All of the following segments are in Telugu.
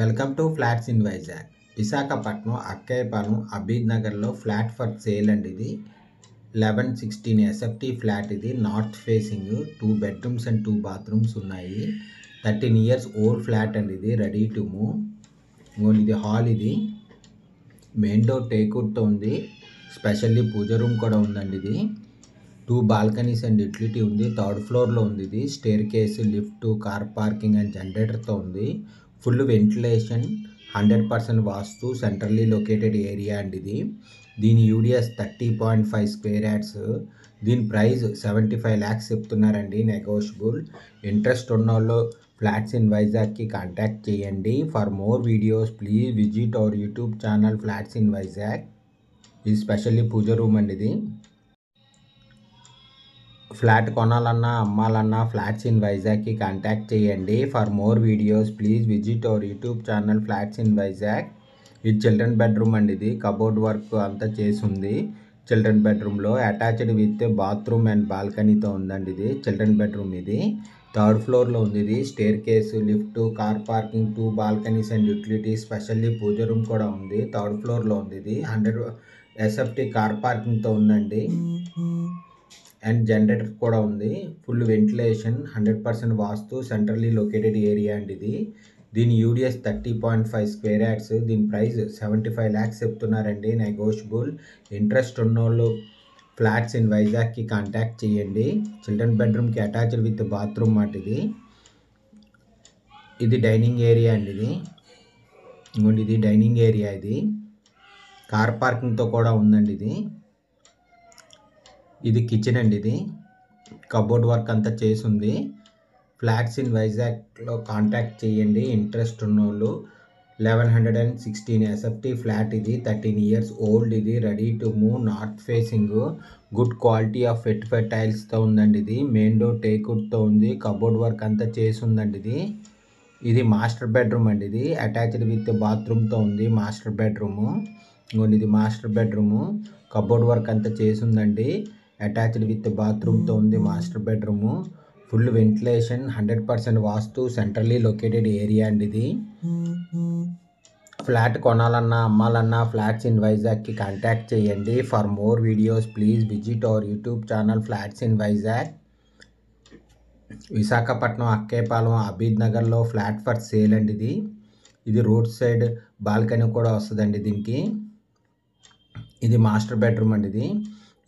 Welcome to flats in Vizag. Visakhapatnam Akkayyapalem Abid నగర్లో ఫ్లాట్ ఫర్ సేల్ అండి. ఇది 1116 ఎస్ఎఫ్టీ ఫ్లాట్. ఇది north facing, 2 bedrooms and 2 bathrooms ఉన్నాయి. 13 ఇయర్స్ ఓల్డ్ ఫ్లాట్ అండి. ఇది రెడీ టు మూవ్. ఇది హాల్. ఇది మెయిన్ డోర్ టేక్వుడ్తో ఉంది. స్పెషల్లీ పూజ రూమ్ కూడా ఉందండి. ఇది 2 బాల్కనీస్ అండ్ యూటిలిటీ ఉంది. 3rd ఫ్లోర్లో ఉంది. ఇది staircase, lift, car parking and జనరేటర్తో ఉంది. Full ventilation, 100% vastu, centrally located area అండి. ఇది దీని యూడిఎస్ 30.5 స్క్వేర్ యార్డ్స్. దీని ప్రైస్ 75 lakhs చెప్తున్నారండి, నెగోషియబుల్. ఇంట్రెస్ట్ ఉన్న వాళ్ళు ఫ్లాట్స్ ఇన్ వైజాగ్కి కాంటాక్ట్ చేయండి. For more videos please visit our YouTube channel flats in Vizag. ఇది స్పెషల్లీ పూజ రూమ్ అండి. ఇది ఫ్లాట్ కొనాలన్నా అమ్మాలన్నా ఫ్లాట్స్ ఇన్ వైజాగ్కి కాంటాక్ట్ చేయండి. For more videos please visit our YouTube channel flats in Vizag. ఇది చిల్డ్రన్ బెడ్రూమ్ అండి. ఇది కబోర్డ్ వర్క్ అంతా చేసి ఉంది. చిల్డ్రన్ బెడ్రూమ్లో అటాచ్డ్ విత్ బాత్రూమ్ అండ్ బాల్కనీతో ఉందండి. ఇది చిల్డ్రన్ బెడ్రూమ్. ఇది 3rd ఫ్లోర్లో ఉంది. ఇది staircase, lift, car parking, 2 balconies and utility, specially puja room కూడా ఉంది. 3rd ఫ్లోర్లో ఉంది. ఇది 100 ఎస్ఎఫ్టీ కార్ పార్కింగ్తో ఉందండి. అండ్ జనరేటర్ కూడా ఉంది. Full ventilation, 100% vastu, centrally located area అండి. ఇది దీని యూడిఎస్ 30.5 స్క్వేర్ యార్డ్స్. దీని ప్రైస్ 75 lakhs చెప్తున్నారండి, నెగోషియబుల్. ఇంట్రెస్ట్ ఉన్నోళ్ళు ఫ్లాట్స్ ఇన్ వైజాగ్కి కాంటాక్ట్ చేయండి. చిల్డ్రన్ బెడ్రూమ్కి అటాచ్డ్ విత్ బాత్రూమ్ మాట. ఇది డైనింగ్ ఏరియా అండి. ఇది డైనింగ్ ఏరియా. ఇది కార్ పార్కింగ్తో కూడా ఉందండి. ఇది కిచెన్ అండి. ఇది కబోర్డ్ వర్క్ అంతా చేసి ఉంది. ఫ్లాట్స్ ఇన్ వైజాగ్లో కాంటాక్ట్ చేయండి ఇంట్రెస్ట్ ఉన్నోళ్ళు. 1116 ఎస్ఎఫ్టీ ఫ్లాట్. ఇది 13 ఇయర్స్ ఓల్డ్. ఇది ready to move, north facing, good quality of ఫెట్ఫెట్ టైల్స్తో ఉందండి. ఇది మెయిన్ డోర్ టేక్వుడ్తో ఉంది. కబోర్డ్ వర్క్ అంతా చేసి ఉందండి. ఇది మాస్టర్ బెడ్రూమ్ అండి. ఇది అటాచ్డ్ విత్ బాత్రూమ్తో ఉంది. Master bedroom. ఇది మాస్టర్ బెడ్రూము. కబోర్డ్ వర్క్ అంతా చేసి ఉందండి. అటాచ్డ్ విత్ బాత్రూమ్తో ఉంది master bedroom. Full ventilation, 100% vastu, centrally located area అండి. ఇది ఫ్లాట్ కొనాలన్నా అమ్మాలన్నా ఫ్లాట్స్ ఇన్ వైజాగ్కి కాంటాక్ట్ చేయండి. For more videos please visit our YouTube channel flats in Vizag. Visakhapatnam Akkayyapalem Abid నగర్లో ఫ్లాట్ ఫర్ సేల్ అండి. ఇది రోడ్ సైడ్ బాల్కనీ కూడా వస్తుందండి దీనికి. ఇది మాస్టర్ బెడ్రూమ్ అండి.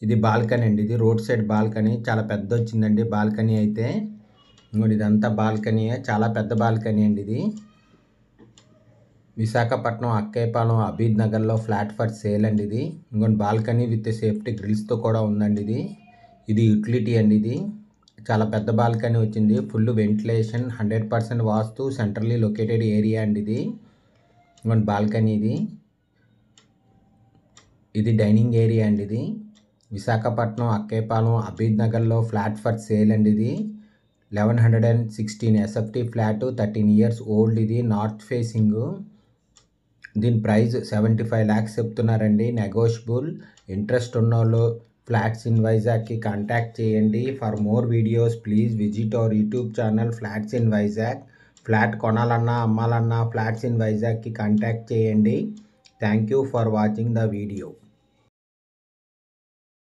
ఇది బాల్కనీ అండి. ఇది రోడ్ సైడ్ బాల్కనీ, చాలా పెద్ద వచ్చిందండి బాల్కనీ అయితే. ఇదంతా బాల్కనీయే, చాలా పెద్ద బాల్కనీ అండి. ఇది విశాఖపట్నం అక్కయ్యపాలెం అబీద్ నగర్లో ఫ్లాట్ ఫర్ సేల్ అండి. ఇది బాల్కనీ విత్ సేఫ్టీ గ్రిల్స్తో కూడా ఉందండి. ఇది యూటిలిటీ అండి. ఇది చాలా పెద్ద బాల్కనీ వచ్చింది. Full ventilation, 100% vastu, centrally located area అండి. ఇది బాల్కనీ. ఇది డైనింగ్ ఏరియా అండి. ఇది విశాఖపట్నం అక్కయ్యపాలెం అబీద్ నగర్లో ఫ్లాట్ ఫర్ సేల్ అండి. ఇది 1116 ఎస్ఎఫ్టీ ఫ్లాట్, 13 ఇయర్స్ ఓల్డ్. ఇది నార్త్ ఫేసింగ్. దీని ప్రైస్ 75 lakhs చెప్తున్నారండి, నెగోషియబుల్. ఇంట్రెస్ట్ ఉన్నోళ్ళు ఫ్లాట్స్ ఇన్ వైజాగ్కి కాంటాక్ట్ చేయండి. For more videos please visit our YouTube channel flats in Vizag. Flat కొనాలన్నా అమ్మాలన్నా ఫ్లాట్స్ ఇన్ వైజాగ్కి కాంటాక్ట్ చేయండి. Thank you for watching the video.